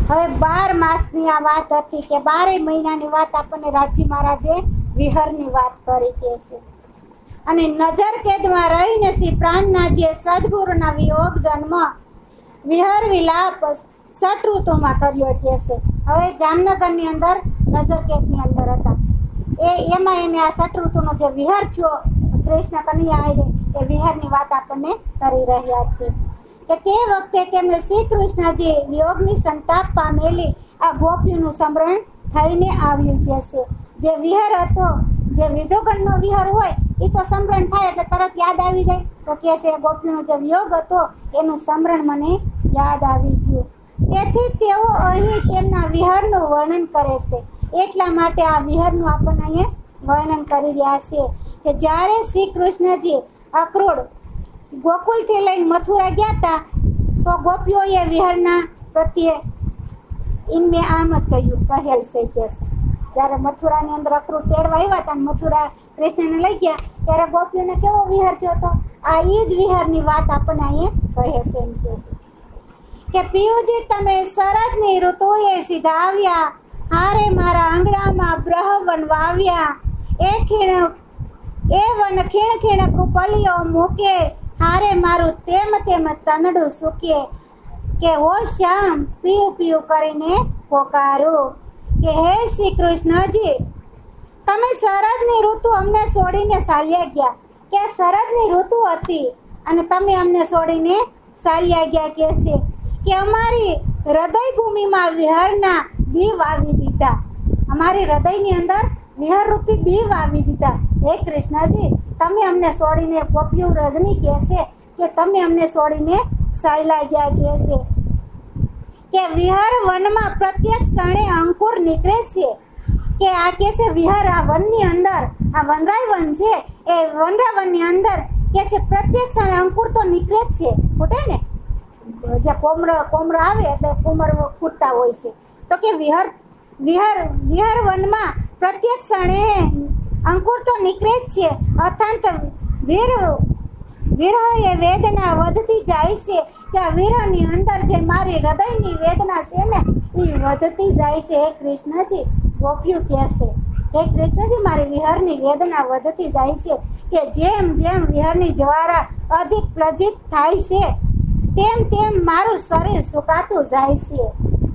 હવે 12 માસની આ વાત હતી કે 12 મહિનાની વાત આપણને રાજી મહારાજે વિહરની વાત કરી કે છે. અને નજર કેદમાં રહીને શ્રી પ્રાણનાથજીએ સદગુરુના વિયોગ જન્મ વિહર વિલાપ સટ ઋતુમાં કર્યો કે છે. હવે જામનગરની અંદર નજર કેદની અંદર હતા એમાં એને આ સટ ઋતુનો જે વિહાર થયો કૃષ્ણ કન્યા આવીને એ વિહારની વાત આપણને કરી રહ્યા છે કે તે વખતે તેમને શ્રી કૃષ્ણજી વિયોગની સંતાપ પામેલી આ ગોપીઓનું સ્મરણ થઈને આવ્યું કે છે. જે વિહાર હતો, જે વિજોગણનો વિહાર હોય એ તો સ્મરણ થાય એટલે તરત યાદ આવી જાય. તો કે છે ગોપીનો જે વિયોગ હતો એનું સ્મરણ મને યાદ આવી ગયું. તેથી તેઓ અહીં તેમના વિહારનું વર્ણન કરે છે. એટલા માટે આ વિહારનું આપણને અહીંયા વર્ણન કરી રહ્યા છે કે જ્યારે શ્રી કૃષ્ણજી અક્રૂર ગોકુલથી લઈને મથુરા ગયા હતા તો ગોપીઓએ વિહારના પ્રત્યે ઇનમે આમ જ કહેલ છે કે છે જ્યારે મથુરાની અંદર અક્રૂર તેડવા આવ્યા હતા અને મથુરા કૃષ્ણને લઈ ગયા ત્યારે ગોપીઓને કેવો વિહાર થયો હતો. આ એ જ વિહારની વાત આપણને અહીંયા કહે છે એમ કહે છે કે પિયુજી તમે શરદની ઋતુએ સીધા આવ્યા, હારે મારા આંગણામાં બ્રહવન વાવ્યા, એ વન ખીણ ખીણ કૃપલીઓ મૂકે, હારે મારું તેમ તેમ તનડું સૂકે, કે હો શ્યામ પીયું પીયું કરીને પોકારું કે હે શ્રી કૃષ્ણજી તમે શરદની ઋતુ અમને છોડીને ચાલ્યા ગયા, કે શરદની ઋતુ હતી અને તમે અમને છોડીને ચાલ્યા ગયા કે છે કે અમારી હૃદય ભૂમિમાં વિહારના બી વાવી દીધા, અમારી હૃદયની અંદર વિહારરૂપી બી વાવી દીધા. હે કૃષ્ણજી તમે અમને છોડીને ગોપીઓ રજની કહે છે કે તમે અમને છોડીને ચાલ્યા ગયા કહે છે કે વિહાર વનમાં પ્રત્યેક ક્ષણે અંકુર નીકળે છે કે આ કહે છે વિહાર આ વનની અંદર આ વનરાય વન છે એ વનરા વનની અંદર કહે છે પ્રત્યેક ક્ષણે અંકુર તો નીકળે જ છે. ફૂટે ને જે કોમર આવે એટલે કોમર ફૂટતા હોય છે. તો કે વિહાર વનમાં પ્રત્યેક ક્ષણે અંકુર તો નીકળે જ છે. અથાંત વિરહ એ વેદના વધતી જાય છે કે આ વિરહની અંદર જે મારી હૃદયની વેદના છે ને એ વધતી જાય છે. હે કૃષ્ણજી ગોપીઓ કહેશે હે કૃષ્ણજી મારી વિહારની વેદના વધતી જાય છે કે જેમ જેમ વિહારની જ્વારા અધિક પ્રજિત થાય છે તેમ તેમ મારું શરીર સુકાતું જાય છે.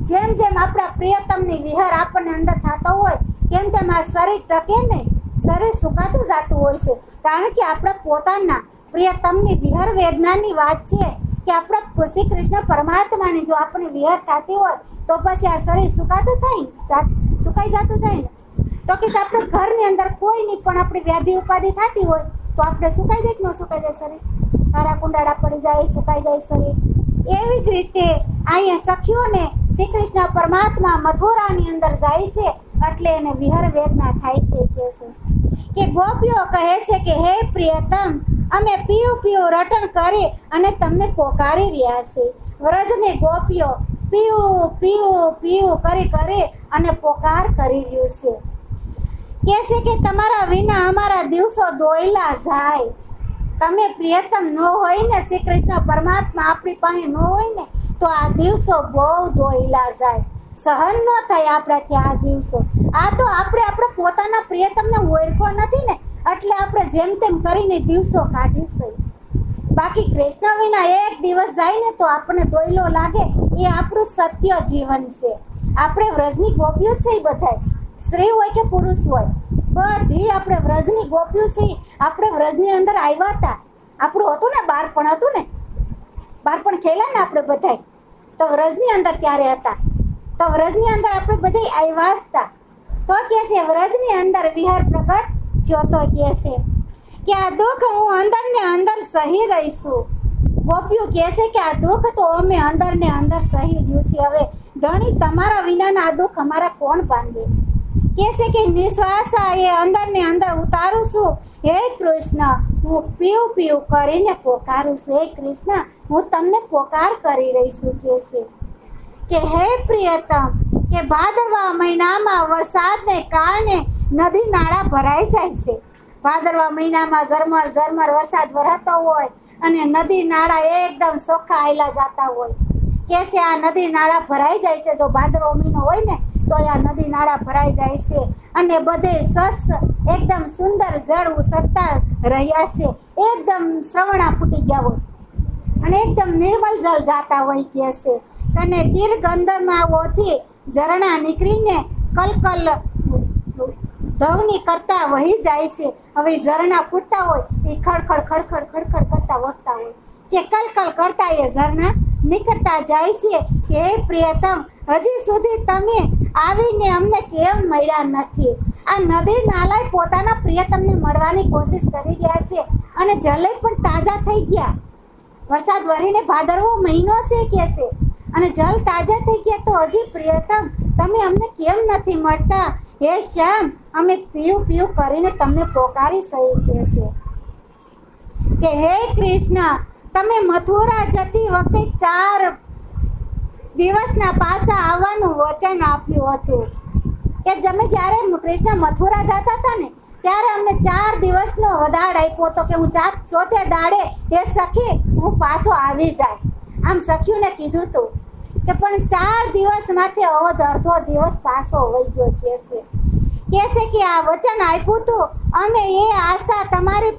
જેમ જેમ આપણા પ્રિયતમની વિહાર આપણને અંદર થતો હોય તેમ તેમ આ શરીર ટકે નહીં, શરીર સુકાતું જતું હોય છે. કારણ કે આપણા પોતાના પ્રિયતમની વિહાર વેદનાની વાત છે કે આપણા શ્રી કૃષ્ણ પરમાત્માની જો આપણી વિહાર થતી હોય તો પછી આ શરીર સુકાતું થાય, સુકાઈ જતું જાય ને. તો કે આપણે ઘરની અંદર કોઈની પણ આપણી વ્યાધિ ઉપાધિ થતી હોય તો આપણે સુકાઈ જાય કે ન સુકાઈ જાય શરીર, કારા કુંડાળા પડી જાય, સુકાઈ જાય શરીર. એવી જ રીતે અહીંયા સખીઓને શ્રી કૃષ્ણ પરમાત્મા મથુરાની અંદર જાય છે એટલે એને વિહર વેદના થાય છે કે છે કે ગોપીઓ કહે છે કે હે પ્રિયતમ અમે પીયું પીયું રટણ કરી અને તમને પોકારી રહ્યા છે. વ્રજની ગોપીઓ પીયું પીયું પીયું કરી અને પોકાર કરી રહ્યું છે કે છે કે તમારા વિના અમારા દિવસો દોયલા જાય. તમે પ્રિયતમ ન હોય ને શ્રી કૃષ્ણ પરમાત્મા આપણી પાસે ન હોય ને તો આ દિવસો બહુ દોયલા જાય, સહન ન થાય આપણાથી આ દિવસો. આ તો આપણે પોતાના પ્રિયતમને ઓળખો નથી ને એટલે આપણે જેમ તેમ કરીને દિવસો કાઢીશું. બાકી કૃષ્ણ વિના એક દિવસ જાય ને તો આપણને દોયલો લાગે. એ આપણું સત્ય જીવન છે. આપણે વ્રજની ગોપીઓ છે એ બધાય, સ્ત્રી હોય કે પુરુષ હોય બધી આપણે વ્રજની ગોપીઓ છે. આપણે વ્રજની અંદર આવ્યા હતા, આપણું હતું ને બાળપણ હતું ને, બાળપણ ખેલા ને આપણે બધાય તો વ્રજની અંદર ક્યારે હતા તો વ્રજની અંદર આપણે બધા આવ્યા હતા. તો કહે છે વ્રજની અંદર વિહાર પ્રગટ થયો તો કહે છે કે આ દુઃખ હું અંદર ને અંદર સહી રહીશું. ગોપીઓ કહે છે કે આ દુઃખ તો અમે અંદર ને અંદર સહી રહ્યું છે. હવે ધણી તમારા વિનાના આ દુઃખ અમારા કોણ બાંધે. કહે છે કે નિશ્વાસા એ અંદર ને અંદર ઉતારું છું. હે કૃષ્ણ હું પીવું પીવું કરીને પોકારું છું. હે કૃષ્ણ હું તમને પોકાર કરી રહી છું. કહે છે કે હે પ્રિયતમ કે ભાદરવા મહિનામાં વરસાદને કારણે નદી નાળા ભરાઈ જાય છે. ભાદરવા મહિનામાં ઝરમર ઝરમર વરસાદ વરસતો હોય અને નદી નાળા એકદમ ચોખ્ખા આયલા જતા હોય કે છે આ નદી નાળા ભરાઈ જાય છે. જો ભાદરવો મહિનો હોય ને તો આ નદી નાળા ભરાઈ જાય છે અને બધે સસ એકદમ સુંદર જળ ઉસરતા રહ્યા છે. એકદમ શ્રવણા ફૂટી ગયા હોય અને એકદમ નિર્મલ જળ જાતા હોય કે છે. અને ગીર ગંધર્વોથી ઝરણા નીકળીને કલકલ ધવની કરતા વહી જાય છે. હવે ઝરણા ફૂટતા હોય એ ખડખડ ખડખડ ખડખડ કરતા વહતા હોય કે કલકલ કરતા એ ઝરણા નીકળતા જાય છે કે હે પ્રિયતમ, હજી સુધી તમે આવીને અમને કેમ મળ્યા નથી? આ નદી નાલાય પોતાના પ્રિયતમને મળવાની કોશિશ કરી રહ્યા છે અને જલે પણ તાજા થઈ ગયા. વરસાદ વરીને ભાદરવો મહિનો છે કે છે અને જલ તાજા થઈ ગયા, તો હજી પ્રિયતમ તમે અમને કેમ નથી મળતા? હે શ્યામ, અમે પીવું પીવું કરીને તમને પોકારી સહી કે છે કે હે કૃષ્ણ, તમે મથુરા જતી વખતે 4 દિવસના પાછા આવવાનું વચન આપ્યું હતું કે તમે જ્યારે કૃષ્ણ મથુરા જતા હતા ને ત્યારે અમને 4 દિવસનો વધાડ આપ્યો હતો કે હું 4 દાડે એ સખી હું પાછો આવી જાય. આમ સખીઓને કીધું હતું કે પણ 4 દિવસમાંથી અવધ અડધો દિવસ પાછો વહી ગયો કે છે કે આ વચન આપ્યું હતું અમે એ આશા તમારી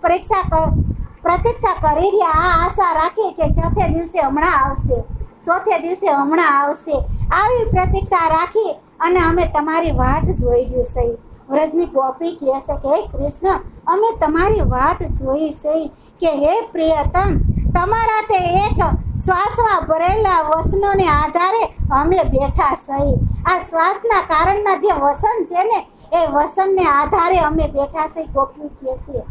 પ્રતીક્ષા કરી રહ્યા. આ આશા રાખી કે 4થે દિવસે હમણાં આવશે, 4થે દિવસે હમણાં આવશે, આવી પ્રતીક્ષા રાખી અને અમે તમારી વાટ જોઈ છે. વ્રજની ગોપી કહે છે કે હે કૃષ્ણ, અમે તમારી વાટ જોઈ છે કે હે પ્રિયતમ, તમારા તે એક શ્વાસમાં ભરેલા વસનોને આધારે અમે બેઠા છીએ. આ શ્વાસના કારણના જે વસન છે ને એ વસનને આધારે અમે બેઠા છીએ. ગોપી કહે છે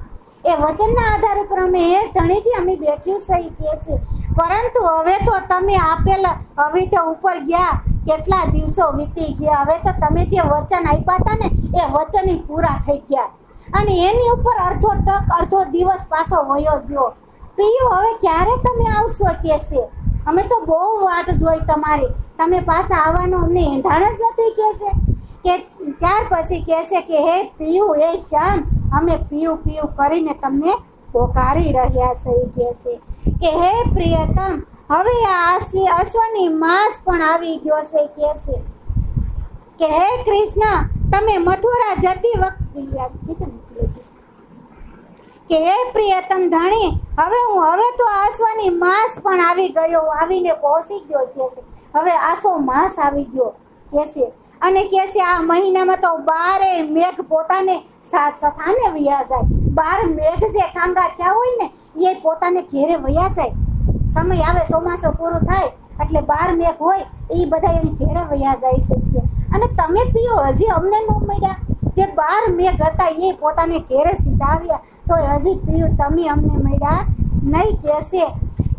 એ વચનના આધાર ઉપર અમે હે ધણીજી અમે બેઠ્યું સહી કહે છે. પરંતુ હવે તો તમે આપેલા હવે તો ઉપર ગયા, કેટલા દિવસો વીતી ગયા. હવે તો તમે જે વચન આપ્યા હતા ને એ વચન પૂરા થઈ ગયા અને એની ઉપર અડધો દિવસ પાછો વયો ગયો. પિયું, હવે ક્યારે તમે આવશો કે છે? અમે તો બહુ વાટ જોઈ તમારી, તમે પાછા આવવાનું અમને એંધાણ જ નથી કે છે. કે ત્યાર પછી કહે છે કે હે પિયું, હે શ્યામ, અમે પીવું પીવું કરીને તમને પોકારી રહ્યા છે કે હે પ્રિયતમ, હવે આ અશ્વની માસ પણ આવી ગયો છે કે હે કૃષ્ણ, તમે મથુરા જતી વખતે કે હે પ્રિયતમ ધણી, હવે તો આસવાની માસ પણ આવી ગયો, આવીને પહોંચી ગયો કે છે. હવે આસો માસ આવી ગયો કે છે અને કે છે આ મહિનામાં તો 12 મેઘ પોતાને સ્થાને વયા જાય. 12 મેઘ જે ખાંગા થયા હોય ને એ પોતાને ઘેરે વયા જાય. સમય આવે ચોમાસું પૂરું થાય એટલે 12 મેઘ હોય એ બધા એને ઘેરે વયા જાય છે. અને તમે પીઓ હજી અમને ન મળ્યા. જે 12 મેઘ હતા એ પોતાને ઘેરે સીધા આવ્યા, તો હજી પીયું તમે અમને મળ્યા નહીં. કહેશે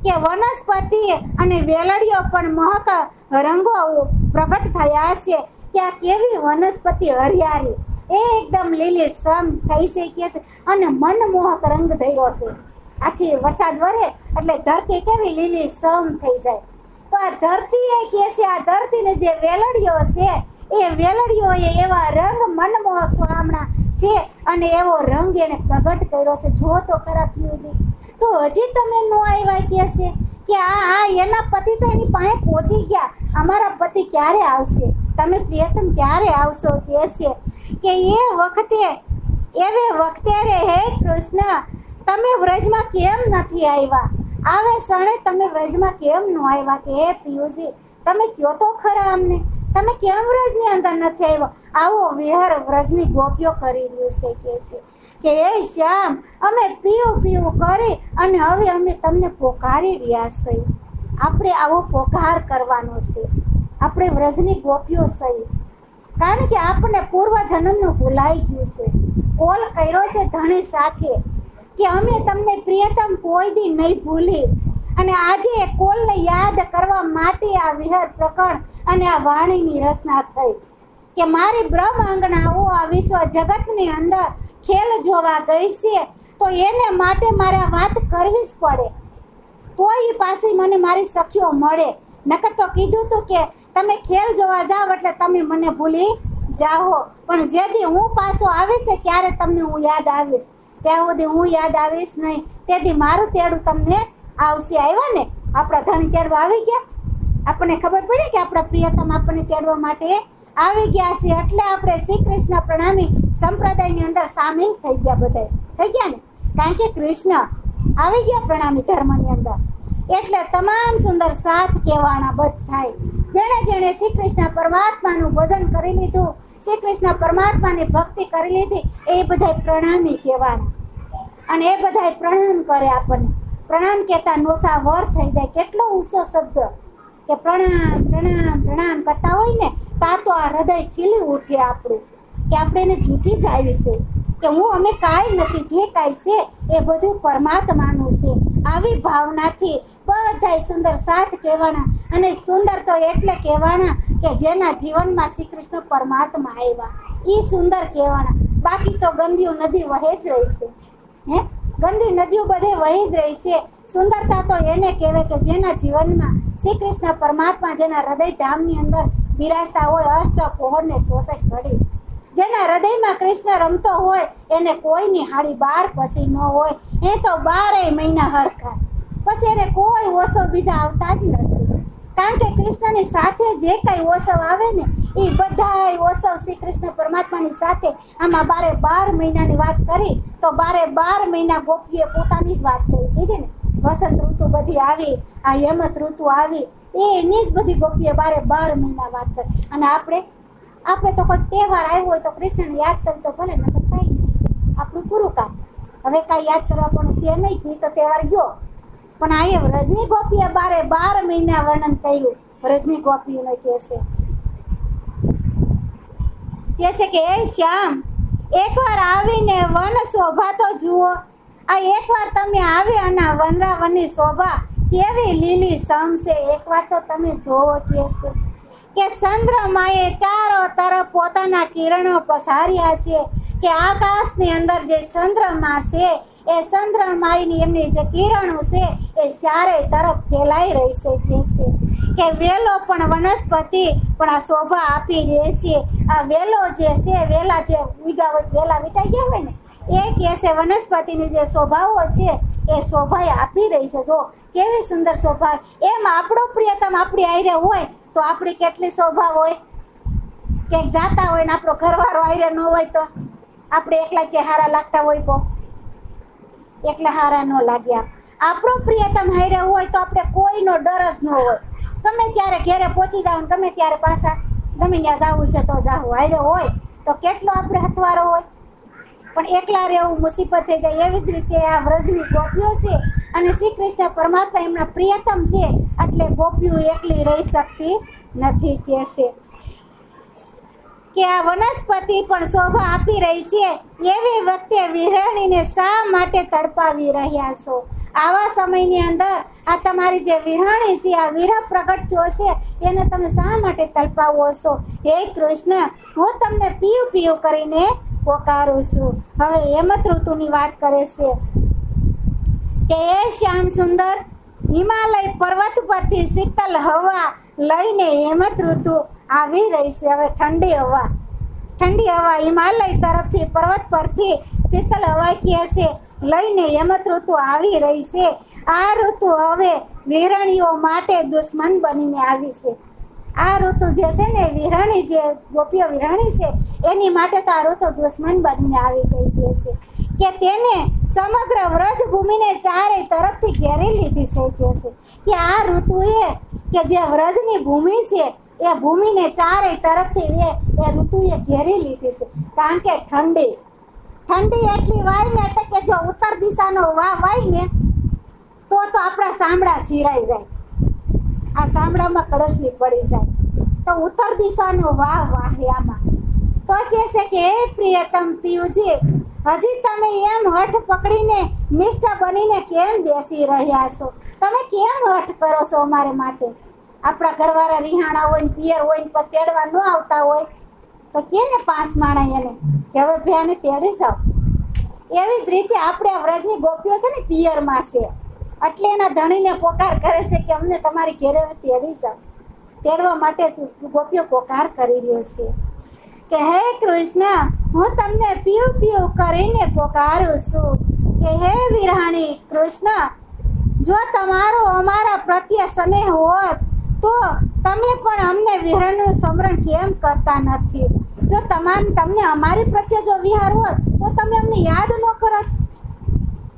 કે વનસ્પતિ અને વેલડીઓ પણ મહક રંગો પ્રગટ થયા છે કે આ કેવી વનસ્પતિ હરિયાળી એકદમ લીલી સમ થઈ છે કે છે અને મનમોહક રંગ ધર્યો છે. આખી વરસાદ વરે એટલે ધરતી કેવી લીલી સમ થઈ જાય. તો આ ધરતી એ કે છે આ ધરતીને જે વેલડીઓ છે એ વેલડીઓએ એવા રંગ મનમોહક સુહામણા છે અને એવો રંગ એને પ્રગટ કર્યો છે. જો તો ખરા પિયુજી, તો હજી તમે ન આવ્યા કે છે કે આ એના પતિ તો એની પાસે પહોંચી ગયા, અમારા પતિ ક્યારે આવશે? તમે પ્રિયતમ ક્યારે આવશો? કે છે કે એ વખતે રે હે કૃષ્ણ, તમે વ્રજમાં કેમ નથી આવ્યા? આવે સણે તમે વ્રજમાં કેમ ન આવ્યા? કે હે પિયુજી, તમે કયો તો ખરા અમને, તમે કેમ વ્રજની અંદર નથી આવ્યો? આવો વિહાર વ્રજની ગોપીઓ કરી રહ્યું છે કે હે શ્યામ, અમે પીવું કરી અને હવે અમે તમને પોકારી રહ્યા છીએ. આપણે આવો પોકાર કરવાનો છે. આપણે વ્રજની ગોપીઓ છીએ, કારણ કે આપણને પૂર્વજન્મનું ભૂલાઈ ગયું છે. કોલ કર્યો છે ધણી સાથે કે અમે તમને પ્રિયતમ કોઈ દી નહીં ભૂલી, અને આજે એ કોલને યાદ કરવા માટે આ વિહાર પ્રકરણ અને આ વાણીની રચના થઈ કે મારી બ્રહ્મ આંગણાઓ આ વિશ્વ જગતની અંદર ખેલ જોવા ગઈ છે, તો એને માટે મારે આ વાત કરવી જ પડે. તો એ પાસે મને મારી સખીઓ મળે. નકર તો કીધું હતું કે તમે ખેલ જોવા જાઓ એટલે તમે મને ભૂલી જાઓ, પણ જેથી હું પાછો આવીશ ને ત્યારે તમને હું યાદ આવીશ. ત્યાં સુધી હું યાદ આવીશ નહીં, તેથી મારું તેડું તમને આવશે. આવ્યા ને આપણા ધણી તેડવા આવી ગયા આપણને ખબર પડી કે આપણા પ્રિયતમ આપણને તેડવા માટે આવી ગયા છે, એટલે આપણે શ્રી કૃષ્ણ પ્રણામી સંપ્રદાયની અંદર સામેલ થઈ ગયા. બધા થઈ ગયા ને, કારણ કે કૃષ્ણ આવી ગયા પ્રણામી ધર્મની અંદર. એટલે તમામ સુંદર સાથ કહેવાના બધાય જેણે જેણે શ્રી કૃષ્ણ પરમાત્માનું ભજન કરી લીધું, શ્રી કૃષ્ણ પરમાત્માની ભક્તિ કરી લીધી, એ બધાય પ્રણામી કહેવાના. અને એ બધાય પ્રણામ કરે આપણને. પ્રણામ કહેતા નોસા વર થઈ જાય. કેટલો ઊંચો શબ્દ કે પ્રણામ પ્રણામ પ્રણામ કરતા હોય ને, તા તો આ હૃદય ખીલી ઉઠે આપણું, કે આપણે એને ઝૂકી જાય છે કે હું અમે કાંઈ નથી, જે કાંઈ છે એ બધું પરમાત્માનું છે. આવી ભાવનાથી બધાય સુંદર સાથ કહેવાના. અને સુંદર તો એટલે કહેવાના કે જેના જીવનમાં શ્રી કૃષ્ણ પરમાત્મા આવ્યા, એ સુંદર કહેવાના. બાકી તો ગંદીઓ નદી વહે જ રહી છે, હે ગંદી નદીઓ બધે વહી જ રહી છે. સુંદરતા તો એને કહેવાય કે જેના જીવનમાં શ્રી કૃષ્ણ પરમાત્મા જેના હૃદય ધામની અંદર બિરાજતા હોય, અષ્ટ પહોરને 66 ઘડી જેના હૃદયમાં કૃષ્ણ રમતો હોય, એને કોઈની હાડી 12 પછી ન હોય. એ તો 12 મહિના હરખા, પછી એને કોઈ ઓછો બીજા આવતા જ નથી. કારણ કે કૃષ્ણની સાથે જે કાંઈ ઓછવ આવે ને, એ બધાય ઓછવ શ્રી કૃષ્ણ પરમાત્માની સાથે. આમાં 12 મહિનાની વાત કરી તો 12 મહિના ગોપીએ પોતાની જ વાત કરી દીધી ને. વસંત ઋતુ બધી આવી, આ હેમંત ઋતુ આવી, એની જ બધી ગોપીએ 12 મહિના વાત કરી. અને આપણે તો કોઈ તહેવાર આવ્યો હોય તો કૃષ્ણને યાદ કરી તો ભલે, નકર કાંઈ નહીં, આપણું પૂરું કામ. હવે કાંઈ યાદ કરવા પણ છે નહીં, કી તો તહેવાર ગયો. પણ આ વ્રજની ગોપીએ 12 મહિના વર્ણન કર્યું. વ્રજની ગોપીઓને કહે છે કે એ શ્યામ, એકવાર આવીને વન શોભા તો જુઓ. આ એકવાર તમે આવી અને વનરાવનની શોભા કેવી લીલી સમ છે, એકવાર તો તમે જોવો. કહે છે કે ચંદ્રમાએ ચારો તરફ પોતાના કિરણો પસાર્યા છે, કે આકાશની અંદર જે ચંદ્રમા છે, એ ચંદ્રમાની એમની જે કિરણો છે એ ચારે તરફ ફેલાઈ રહી છે. કહે છે કે વેલો પણ વનસ્પતિ પણ આ શોભા આપી રહે છે. આ વેલો જે છે, વેલા જે ઉગ્યા હોય, વેલા વીટાઈ ગયા હોય ને, એ કહે છે વનસ્પતિની જે શોભાઓ છે એ શોભા આપી રહી છે. જો કેવી સુંદર શોભા. એમ આપણો પ્રિયતમ આપણી આયરે હોય તો આપણી કેટલી શોભા હોય. ક્યાંક જાતા હોય ને આપણો ઘરવાળો આયરે ન હોય તો આપણે એકલા કે હારા લાગતા હોય, બહુ એકલા હારા ન લાગ્યા. આપણો પ્રિયતમ હારે હોય તો આપણે કોઈનો ડર જ ન હોય. ગમે ત્યારે ઘેરે પહોંચી જાવ ને ગમે ત્યારે પાછા ગમે ત્યાં જવું છે તો જાવ. હારે હોય તો કેટલો આપણે હથવારો હોય. પણ એકલા રહેવું મુસીબત થઈ જાય. એવી જ રીતે આ વ્રજની ગોપીઓ છે અને શ્રી કૃષ્ણ પરમાત્મા એમના પ્રિયતમ છે, એટલે ગોપીઓ એકલી રહી શકતી નથી. કહે છે કે આ વનસ્પતિ પણ શોભા આપી રહી છે, એવી વખતે વિરહણીને શા માટે તડપાવી રહ્યા છો? આવા સમયની અંદર આ તમારી જે વિરહણી છે, આ વિરહ પ્રગટ જો છે, એને તમે શા માટે તડપાવો છો? હે કૃષ્ણ, હું તમને પીયું પીયું કરીને પોકારું છું. હવે હેમંત ઋતુની વાત કરે છે કે એ શ્યામ સુંદર, હિમાલય પર્વત પરથી શીતલ હવા લઈને હેમંત ઋતુ આવી રહી છે. હવે ઠંડી હવા હિમાલય તરફથી પર્વત પરથી શીતલ હવા કહે છે લઈને હેમંત ઋતુ આવી રહી છે. આ ઋતુ હવે વિરણીઓ માટે દુશ્મન બનીને આવી છે. આ ઋતુ જે છે ને, વિરહણી જે ગોપીઓ વિરહણી છે એની માટે તો આ ઋતુ દુશ્મન બનીને આવી ગઈ. કહે છે કે તેને સમગ્ર વ્રજભૂમિને ચારે તરફથી ઘેરી લીધી છે. કહે છે કે આ ઋતુએ કે જે વ્રજની ભૂમિ છે એ ભૂમિને ચારે તરફથી એ ઋતુએ ઘેરી લીધી છે. કારણ કે ઠંડી એટલી વાય ને, એટલે કે જો ઉત્તર દિશાનો વાય ને તો આપણા સાંભળા સિરાઈ જાય. આ સાંભળામાં કડસલી પડી જાય તો ઉત્તર દિશાનો વાહે આમાં. તો કહે છે કે હે પ્રિયતમ પિયુજી, હજી તમે એમ હઠ પકડીને નિષ્ઠા બનીને કેમ બેસી રહ્યા છો? તમે કેમ હઠ કરો છો અમારે માટે? આપણા ઘરવાળા રિહાણા હોય ને પિયર હોય ને પછી તેડવા ન આવતા હોય તો કે ને 5 માણા એને કે હવે ભયાને તેડી જાઓ. એવી જ રીતે આપણે આ વ્રજની ગોપીઓ છે ને પિયરમાં છે, એટલે એના ધણીને પોકાર કરે છે કે અમને તમારી ઘેરે તેડી જાઓ. તેડવા માટે ગોપીઓ પોકાર કરી રહ્યો છે કે હે કૃષ્ણ, હું તમને પીયું પીયું કરીને પોકારું છું કે હે વિરહાણી કૃષ્ણ, જો તમારો અમારા પ્રત્યે સ્નેહ હોત તો તમે પણ અમને વિહરણનું સ્મરણ કેમ કરતા નથી? જો તમને અમારી પ્રત્યે જો વિહાર હોત તો તમે અમને યાદ ન કરત.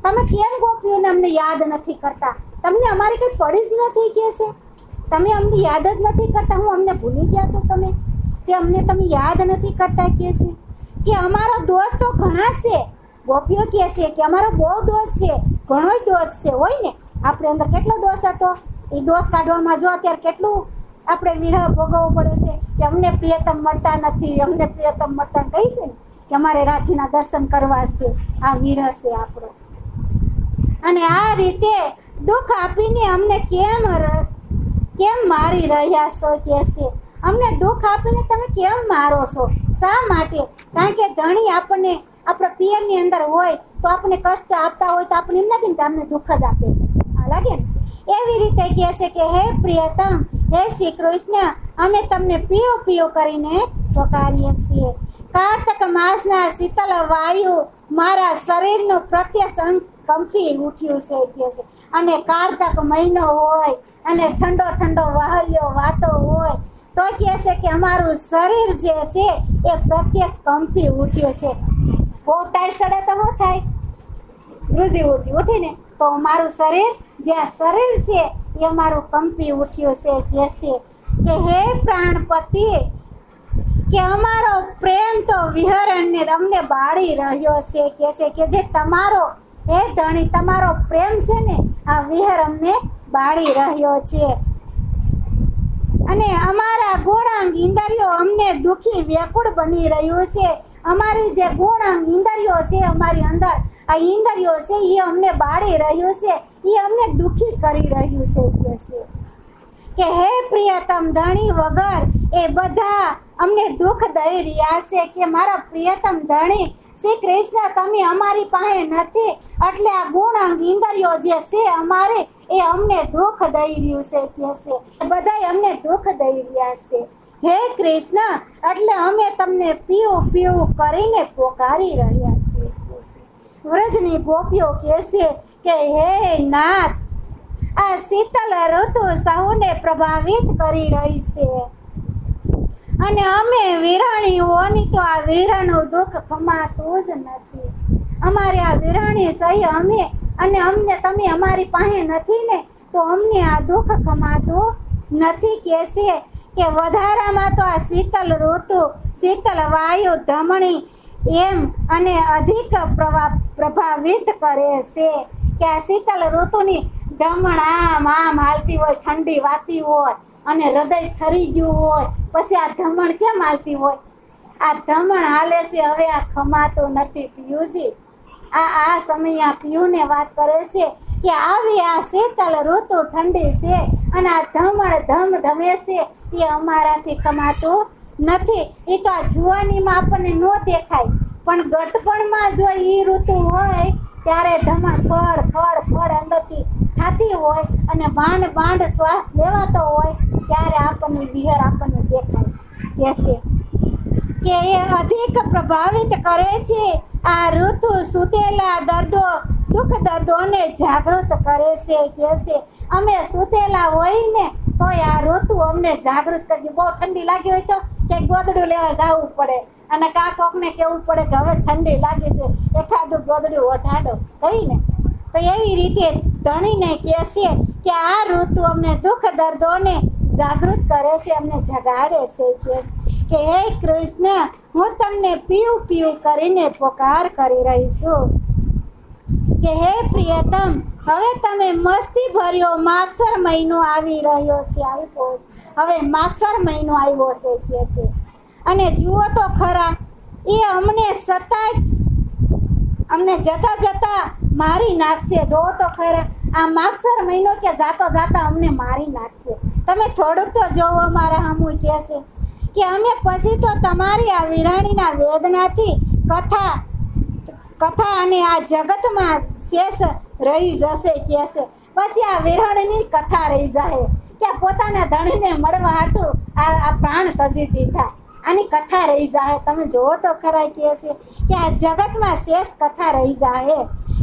તમે કેમ ગોપીઓને અમને યાદ નથી કરતા? તમને અમારી કંઈ પડી જ નથી કે છે? તમે અમને યાદ જ નથી કરતા. હું અમને ભૂલી ગયા છો તમે? તે અમને તમે યાદ નથી કરતા કે છે કે અમારો દોષ તો ઘણા છે. ગોપીઓ કહે છે કે અમારો બહુ દોષ છે, ઘણોય દોષ છે. હોય ને, આપણે અંદર કેટલો દોષ હતો, એ દોષ કાઢવામાં જો અત્યારે કેટલું આપણે વિરહ ભોગવવું પડે છે કે અમને પ્રિયતમ મળતા નથી, અમને પ્રિયતમ મળતા કહી છે ને કે અમારે રાજીના દર્શન કરવા છે. આ વિરહ છે આપણો. અને આ રીતે દુઃખ આપીને અમને કેમ મારી રહ્યા છો કે છે? અમને દુઃખ આપીને તમે કેમ મારો છો? શા માટે? કારણ કે ધણી આપણને આપણા પિયરની અંદર હોય તો આપણને કષ્ટ આપતા હોય તો આપણે એમ નથી ને અમને દુઃખ જ આપે છે, આ લાગે ને? એવી રીતે કહે છે કે હે પ્રિયતમ, હે શ્રી કૃષ્ણ, અમે તમને પીયું પીયું કરીને પોકારીએ છીએ. કાર્તક માસના શીતળ વાયુ મારા શરીરનું પ્રત્યક્ષ અંગ કંપી ઉઠ્યું છે કે છે. અને કાર્તક મહિનો હોય અને ઠંડો ઠંડો વાહલ્યો વાતો હોય તો કહે છે કે અમારું શરીર જે છે એ પ્રત્યક્ષ કંપી ઉઠ્યું છે. બહુ ટાઈટ સડે તો શું થાય? ધ્રુજી ઉઠીને તો મારું શરીર, જે આ શરીર છે એ અમારું કંપી ઉઠ્યું છે કે છે કે હે પ્રાણપતિ, કે અમારો પ્રેમ તો વિહરણને અમને બાળી રહ્યો છે કે જે તમારો, હે ધણી, તમારો પ્રેમ છે ને આ વિહર અમને બાળી રહ્યો છે. અને અમારા ગુણાંગ ઇન્દ્રિયો અમને દુખી વ્યાકુળ બની રહ્યું છે. અમારી જે ગુણાંગ ઇન્દ્રિયો છે, અમારી અંદર આ ઇન્દ્રિયો છે એ અમને બાળી રહ્યું છે, એ અમને દુખી કરી રહ્યું છે કે હે પ્રિયતમ, ધણી વગર એ બધા અમને દુઃખ દઈ રહ્યા છે. કે મારા પ્રિયતમ ધણી શ્રી કૃષ્ણ, તમે અમારી પાસે નથી એટલે આ ગુણાંગ ઇન્દ્રિયો જે છે અમારે એ અમને દુઃખ દઈ રહ્યું છે કે છે. બધાય અમને દુઃખ દઈ રહ્યા છે. હે કૃષ્ણ, એટલે અમે તમને પીવું પીવું કરીને પોકારી રહ્યા છીએ કે છે. વ્રજની ગોપીઓ કહે છે કે હે નાથ, આ શીતલ ઋતુ સૌને પ્રભાવિત કરી રહી છે અને અમે વિરણીઓની તો આ વિરહનું દુઃખ ખમાતું જ નથી. અમારે આ વિરહણી સહી અમે અને અમને તમે અમારી પાસે નથી ને તો અમને આ દુઃખ ખમાતું નથી કે છે. કે વધારામાં તો આ શીતલ ઋતુ, શીતલ વાયુ ધમણી એમ અને અધિક પ્રભાવિત કરે છે. કે આ શીતલ ઋતુની ધમણ આમ હાલતી હોય, ઠંડી વાતી હોય અને હૃદય ઠરી ગયું હોય, પછી આ ધમણ કેમ હાલતી હોય? આ ધમણ હાલે છે. હવે આ ખમાતો નથી પિયુજી. આ સમયે આ પિયુને વાત કરે છે કે આવી આ શીતલ ઋતુ ઠંડી છે અને આ ધમણ ધમે છે એ અમારાથી ખમાતું નથી. એ તો આ જુવાનીમાં આપણને ન દેખાય, પણ ગટપણમાં જો એ ઋતુ હોય ત્યારે ધમણ ખડ અંદરથી થતી હોય અને ભાંડ શ્વાસ લેવાતો હોય ત્યારે આપણને વિહર આપણને દેખાય કે છે કે એ અધિક પ્રભાવિત કરે છે. આ ઋતુ સૂતેલા દુઃખ દર્દોને જાગૃત કરે છે કે છે. અમે સૂતેલા હોય ને તોય આ ઋતુ અમને જાગૃત કરી. બહુ ઠંડી લાગી હોય તો કે ગોદડું લેવા જવું પડે અને કોકને કહેવું પડે કે હવે ઠંડી લાગી છે, એકાદું ગોદડું ઓઢાડો કહીને. તો એવી રીતે ધણીને કહે છે કે આ ઋતુ અમને દુઃખ દર્દોને જાગૃત કરે છે, અમને જગાડે છે કે હે કૃષ્ણ, હું તમને પીવું પીવું કરીને પોકાર કરી રહી છું. કે હે પ્રિયતમ, હવે તમે મસ્તી ભર્યો માગસર મહિનો આવી રહ્યો છે, હવે માગસર મહિનો આવ્યો છે કે છે. અને જુઓ તો ખરા, એ અમને જતા મારી નાખશે. જુઓ તો ખરા, આ માગસર મહિનો કે જાતા અમને મારી નાખશે. તમે થોડુંક તો જોવો અમારા હમું કહે છે કે અમે પછી તો તમારી આ વિરહણીના વેદનાથી કથા અને આ જગતમાં શેષ રહી જશે કે છે. પછી આ વિરહણીની કથા રહી જાય કે પોતાના ધણીને મળવા હાટું આ પ્રાણ તજી દીધા, આની કથા રહી જાય. તમે જોવો તો ખરા કહે છે કે આ જગતમાં શેષ કથા રહી જાય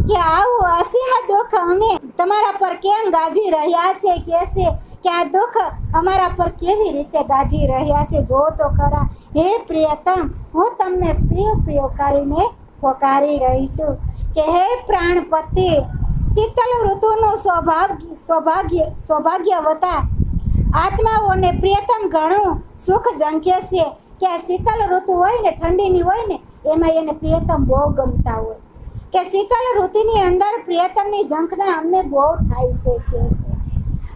કે આવું અસીમ દુઃખ અમે તમારા પર કેમ ગાજી રહ્યા છે, કહેશે કે આ દુઃખ અમારા પર કેવી રીતે ગાજી રહ્યા છે, જો તો ખરા હે પ્રિયતમ હું તમને પીવ પીવ કરીને પોકારી રહી છું કે હે પ્રાણપતિ શીતલ ઋતુનું સૌભાગ્યવતા આત્માઓને પ્રિયતમ ઘણું સુખ ઝંખે છે કે આ શીતલ ઋતુ હોય ને ઠંડીની હોય ને એમાં એને પ્રિયતમ બહુ ગમતા હોય કે શીતલ ઋતુની અંદર પ્રિયતમની ઝંખના અમને બહુ થાય છે કે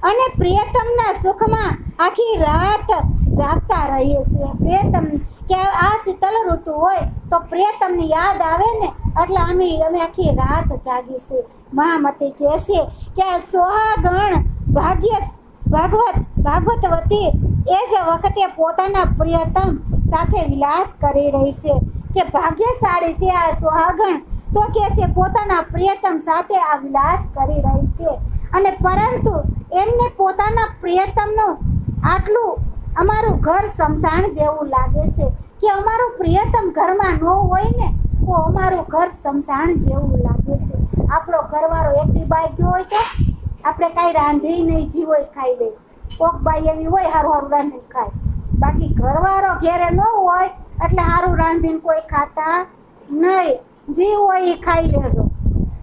અને પ્રિયતમના સુખમાં આખી રાત જાગતા રહીએ છીએ પ્રિયતમ કે આ શીતલ ઋતુ હોય તો પ્રિયતમની યાદ આવે ને એટલે અમે આખી રાત જાગી છે મહામતી કહે છે કે આ સોહાગણ ભાગવતવતી એ જ વખતે પોતાના પ્રિયતમ સાથે વિલાસ કરી રહી છે કે ભાગ્યશાળી છે આ સોહાગણ તો કે છે પોતાના પ્રિયતમ સાથે આ વિલાસ કરી રહી છે અને પરંતુ એમને પોતાના પ્રિયતમનું આટલું અમારું ઘર શમશાન જેવું લાગે છે કે અમારું પ્રિયતમ ઘરમાં ન હોય ને તો અમારું ઘર શમશાન જેવું લાગે છે આપણો ઘરવાળો એક દી બાઈ ગયો હોય તો આપણે કાંઈ રાંધી નહીં જી હોય ખાઈ લઈ કોક બાઈ એવી હોય સારું સારું રાંધીને ખાય બાકી ઘરવાળો ઘેરે ન હોય એટલે સારું રાંધીને કોઈ ખાતા નહીં જી હોય એ ખાઈ લેજો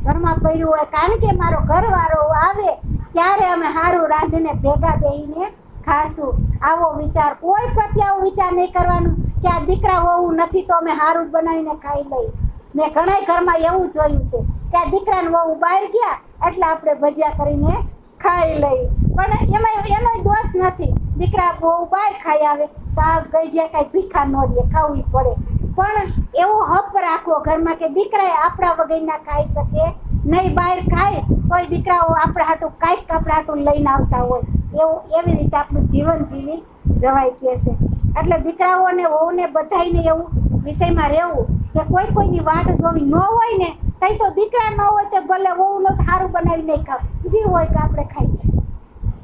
ઘરમાં પડ્યું હોય કારણ કે મારો ઘરવાળો આવે ત્યારે અમે સારું રાંધીને ભેગા બેહીને ખાશું આવો વિચાર કોઈ પ્રત્યે આવો વિચાર નહીં કરવાનું કે આ દીકરા હોવું નથી તો અમે સારું બનાવીને ખાઈ લઈએ મેં ઘણા ઘરમાં એવું જોયું છે કે આ દીકરાને વહુ બહાર ગયા એટલે આપણે ભજીયા કરીને ખાઈ લઈએ પણ એમાં એનો દોષ નથી દીકરા બહુ બહાર ખાઈ આવે તો આ ગઈડિયા કાંઈ ભીખા ન રહે ખાવું પડે પણ એવો હપ રાખવો ઘરમાં કે દીકરાએ આપણા વગરના ખાઈ શકે નહીં બહાર ખાય તોય દીકરાઓ આપણા હાટું કાંઈક આપણા હાટું લઈને આવતા હોય એવી રીતે આપણું જીવન જીવી જવાય કહે છે એટલે દીકરાઓને વહુને બધાઈને એવું વિષયમાં રહેવું કે કોઈની વાટ જોવી ન હોય ને તઈ તો દીકરા ન હોય તો ભલે વહુનો સારું બનાવી નહીં ખાવ જે હોય તો આપણે ખાઈ લઈએ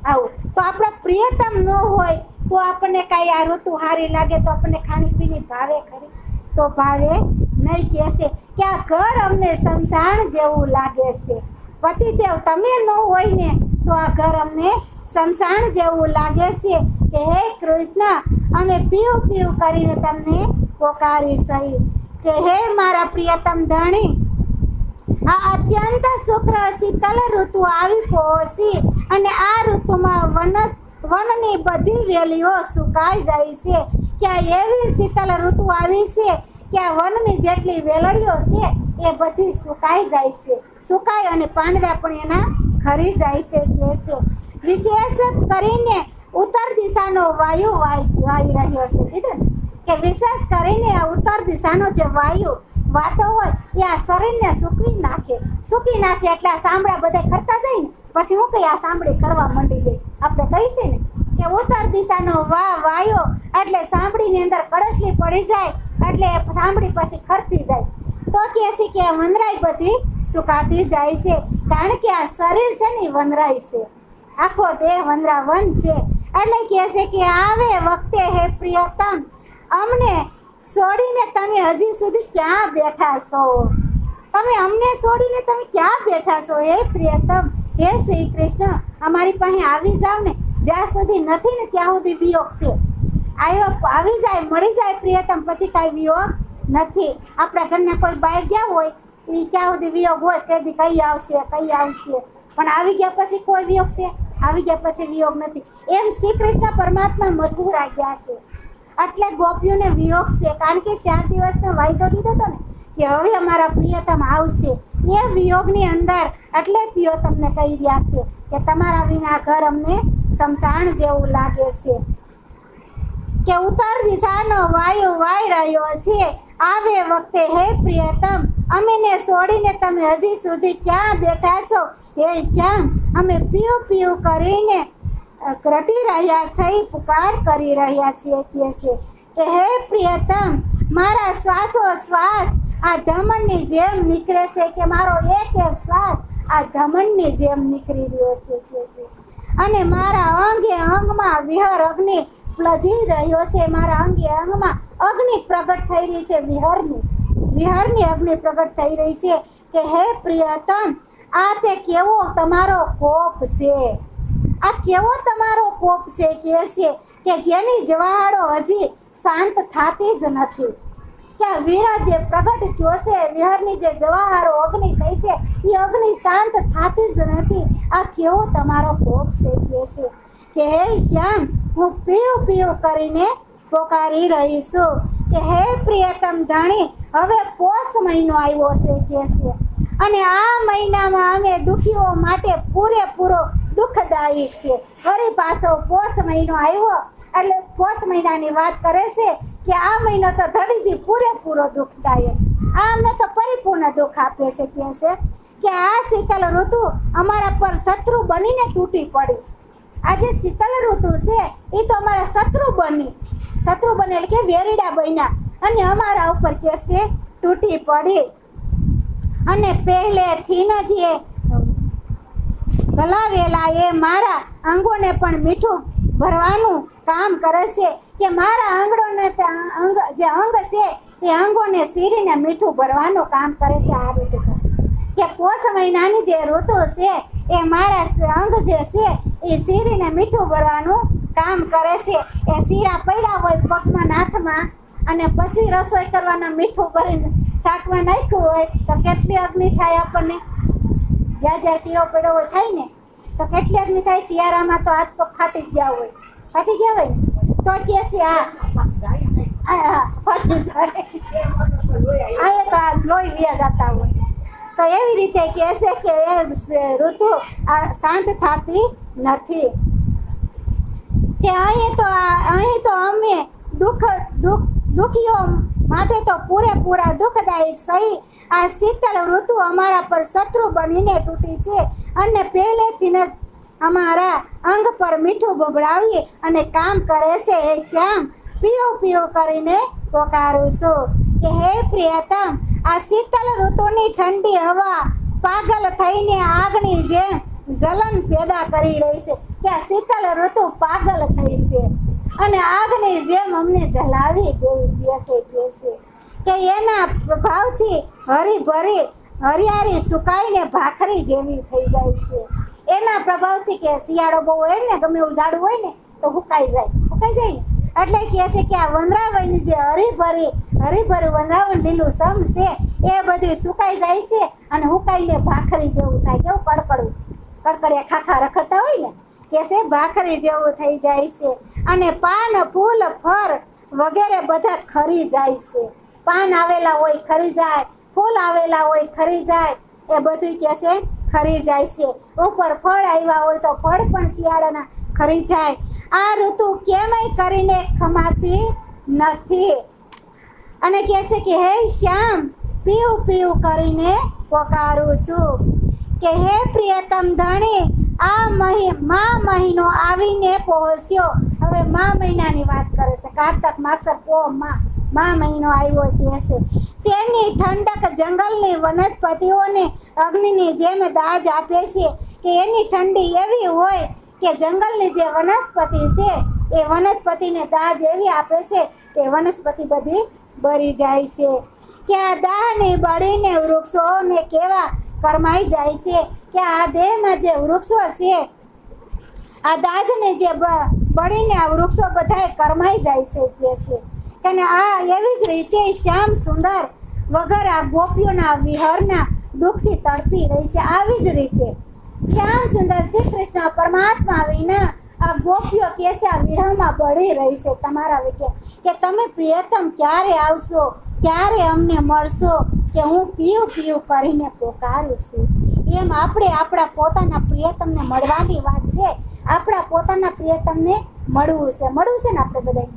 આવું તો આપણા પ્રિયતમ ન હોય તો આપણને કાંઈ આ ઋતુ સારી લાગે તો આપણને ખાણીપીણી ભાવે ખરી તો ભાવે નહીં કહેશે કે આ ઘર અમને શમશાન જેવું લાગે છે પતિદેવ તમે ન હોય ને તો આ ઘર અમને શમશાન જેવું લાગે છે કે હે કૃષ્ણ અમે પીવ પીવ કરીને તમને પોકારી સહી કે હે મારા પ્રિયતમ ધણી આ અત્યંત શુક્ર શીતલ ઋતુ આવી પહોંચી અને આ ઋતુમાં વનની બધી વેલીઓ સુકાઈ જાય છે કે આ એવી શીતલ ઋતુ આવી છે કે આ વનની જેટલી વેલડીઓ છે એ બધી સુકાઈ જાય છે સુકાય અને પાંદડા પણ એના ખરી જાય છે કે છે વિશેષ કરીને ઉત્તર દિશાનો વાયુ વાઈ રહ્યો છે કીધું ને કે વિશેષ કરીને આ ઉત્તર દિશાનો જે વાયુ વાતો હોય એ આ શરીરને સૂકી નાખે એટલે આ સાંભળા બધા કરતા જાય ને પછી હું કઈ આ સાંભળી કરવા માંડી ગઈ આપણે કહીશું ને કે ઉત્તર દિશાનો વાયો એટલે સાંભળીની અંદર કડસલી પડી જાય એટલે સાંભળી પછી ખરતી જાય તો કહે છે કે આ વનરાઈ બધી સુકાતી જાય છે કારણ કે આ શરીર છે ને વનરાઈ છે આખો દેહ વનરાવન છે એટલે કહે છે કે આવે વખતે હે પ્રિયતમ અમને છોડીને તમે હજી સુધી ક્યાં બેઠા છો તમે અમને છોડીને તમે ક્યાં બેઠા છો હે પ્રિયતમ હે શ્રી કૃષ્ણ અમારી પાસે આવી જાવ ને જ્યાં સુધી નથી ને ત્યાં સુધી વિયોગ છે આવી જાય મળી જાય પ્રિયતમ પછી કાંઈ વિયોગ નથી આપણા ઘરના કોઈ બહાર ગયા હોય એ ત્યાં સુધી વિયોગ હોય તેથી કઈ આવશે પણ આવી ગયા પછી કોઈ વિયોગ છે આવી ગયા પછી વિયોગ નથી એમ શ્રી કૃષ્ણ પરમાત્મા મથુરા ગયા છે એટલે ગોપીઓને વિયોગ છે કારણ કે 4 દિવસનો વાયદો દીધો હતો ને કે હવે અમારા પ્રિયતમ આવશે એ વિયોગની અંદર એટલે પ્રિયતમને કહી રહ્યા છે કે તમારા વિના ઘર અમને શમશાન જેવું લાગે છે કે ઉત્તર દિશાનો વાયુ વાઈ રહ્યો છે આવે વખતે હે પ્રિયતમ અમને છોડીને તમે હજી સુધી ક્યાં બેઠા છો હે શ્યામ અમે પીવ કરીને રટી રહ્યા છે પુકાર કરી રહ્યા છીએ કે છે કે હે પ્રિયતમ મારા શ્વાસ આ ધમનની જેમ નીકળે છે કે મારો એક શ્વાસ આ ધમનની જેમ નીકળી રહ્યો છે કે છે અને મારા અંગમાં વિહર અગ્નિ પ્લજી રહ્યો છે મારા અંગમાં અગ્નિ પ્રગટ થઈ રહી છે વિહરની અગ્નિ પ્રગટ થઈ રહી છે કે હે પ્રિયતમ આ તે કેવો તમારો કોપ છે, આ કેવો તમારો કોપ છે કે જેની જ્વાળો હજી શાંત થતી જ નથી. કે આ વીરા જે પ્રગટ થયો છે, વિહરની જે જવાહારો અગ્નિ થઈ છે એ અગ્નિ શાંત થતી જ નથી. આ કેવો તમારો કોપ છે કે હે શ્યામ, હું પીવું પીવું કરીને પોકારી રહી છું કે હે પ્રિયતમ ધણી, હવે પોષ મહિનો આવ્યો છે કે અને આ મહિનામાં અમે દુખીઓ માટે પૂરેપૂરો દુઃખદાયી છે. ફરી પાછો પોષ મહિનો આવ્યો એટલે પોષ મહિનાની વાત કરે છે કે આ મહિનો તો ધડીજી પૂરેપૂરો દુઃખદાયક, આ અમને તો પરિપૂર્ણ દુઃખ આપે છે કે આ શીતલ ઋતુ અમારા પર શત્રુ બનીને તૂટી પડી. આ જે શીતલ ઋતુ છે એ તો અમારા શત્રુ બની એટલે કે વેરીડા બન્યા અને અમારા ઉપર કે છે તૂટી પડી. અને પહેલેથી જ એ ગલાવેલા એ મારા અંગોને પણ મીઠું ભરવાનું કામ કરે છે કે મારા આંગળોને જે અંગ છે એ અંગોને શીરીને મીઠું ભરવાનું કામ કરે છે. આ ઋતુ તો કે પોષ મહિનાની જે ઋતુ છે એ મારા અંગ જે છે એ શીરીને મીઠું ભરવાનું કામ કરે છે. એ શીરા પડ્યા હોય પગમાં હાથમાં અને પછી રસોઈ કરવાના મીઠું ભરીને શાકમાં નાખ્યું હોય તો કેટલી અગ્નિ થાય આપણને. જ્યાં જ્યાં શીરો પડ્યો હોય થાય ને તો કેટલી અગ્નિ થાય. શિયાળામાં તો હાથ પગ ફાટી ગયા હોય તો કે છે હા ફાટી જાય, આ તો આ લોહી વ્યા જતા હોય. તો એવી રીતે કહે છે કે એ ઋતુ શાંત થતી નથી. કે અહીં તો અમે દુઃખીઓ માટે તો પૂરેપૂરા દુઃખદાયક સહી આ શીતળ ઋતુ અમારા પર શત્રુ બનીને તૂટી છે અને પહેલેથી જ અમારા અંગ પર મીઠું બબડાવી અને કામ કરે છે. હે શ્યામ, પીવું પીવું કરીને પોકારું છું કે હે પ્રિયતમ, આ શીતળ ઋતુની ઠંડી હવા પાગલ થઈને આગની જેમ જલન પેદા કરી રહી છે. કે આ શીતળ ઋતુ પાગલ થઈ છે અને આગની જેમ અમને જલાવી દેશે કે એના પ્રભાવથી હરિયાળી સુકાઈને ભાખરી જેવી થઈ જાય છે. એના પ્રભાવથી કે શિયાળો બહુ હોય ને, ગમે એવું ઝાડું હોય ને તો હુકાઈ જાય ને એટલે કહે છે કે આ વંદરાવનની જે હરીભરી વંદરાવન લીલું સમ છે એ બધું સુકાઈ જાય છે અને હુકાઈને ભાખરી જેવું થાય. કેવું કડકડિયા ખાખા રખડતા હોય ને કે છે ભાખરી જેવું થઈ જાય છે. અને પાન ફૂલ ફળ વગેરે બધા ખરી જાય છે. પાન આવેલા હોય ખરી જાય, ફૂલ આવેલા હોય ખરી જાય, એ બધું કે છે ખરી જાય છે. ઉપર ફળ આવ્યા હોય તો ફળ પણ શિયાળાના ખરી જાય. આ ઋતુ કેમય કરીને ખમાતી નથી. અને કહે છે કે હે શ્યામ, પીવું પીવું કરીને પોકારું છું કે હે પ્રિયતમ ધણી, આ મહિનો આવીને પહોંચ્યો. હવે મહિનાની વાત કરે છે. કારતક માગસર પોહ મહિનો આવ્યો કહે છે. તેની ઠંડક જંગલની વનસ્પતિઓને અગ્નિની જેમ દાજ આપે છે કે એની ઠંડી એવી હોય કે જંગલની જે વનસ્પતિ છે એ વનસ્પતિને દાજ એવી આપે છે કે વનસ્પતિ બધી બળી જાય છે. કે આ દાહની બળીને વૃક્ષોને કેવા કરમાઈ જાય છે કે આ દેહમાં જે વૃક્ષો છે, આ દાજને જે બળીને આ વૃક્ષો બધાય કરમાઈ જાય છે કે છે. અને આ એવી જ રીતે શ્યામ સુંદર વગર આ ગોપીઓના વિહરના દુઃખથી તડપી રહી છે. આવી જ રીતે શ્યામ સુંદર શ્રી કૃષ્ણ પરમાત્મા વિના આ ગોપીઓ કે છે આ વિરહમાં બળી રહી છે તમારા વિશે કે તમે પ્રિયતમ ક્યારે આવશો, ક્યારે અમને મળશો, કે હું પીવું કરીને પોકારું છું. એમ આપણે આપણા પોતાના પ્રિયતમને મળવાની વાત છે. આપણા પોતાના પ્રિયતમને મળવું છે ને આપણે બધા.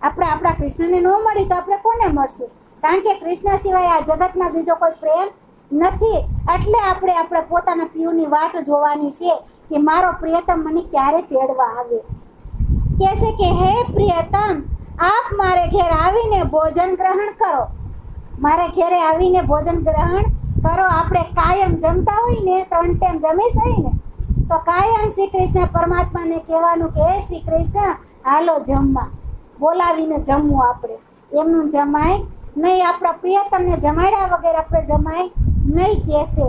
આપણે આપણા કૃષ્ણને ન મળી તો આપણે કોને મળશું? કારણ કે કૃષ્ણ સિવાય આ જગતમાં બીજો કોઈ પ્રેમ નથી. એટલે આપણે આપણા પોતાના પિયુની વાટ જોવાની છે કે મારો પ્રિયતમ મને ક્યારે તેડવા આવે. કહે છે કે હે પ્રિયતમ, આપ મારે ઘેર આવીને ભોજન ગ્રહણ કરો. મારે ઘેરે આવીને ભોજન ગ્રહણ કરો. આપણે કાયમ જમતા હોય ને, 3 ટાઈમ જમીશ હોય ને તો કાયમ શ્રી કૃષ્ણ પરમાત્માને કહેવાનું કે હે શ્રી કૃષ્ણ હાલો જમવા, બોલાવીને જમવું. આપણે એમનું જમાય નહીં. આપણા પ્રિયતમને જમાડ્યા વગર આપણે જમાય નહીં કહે છે.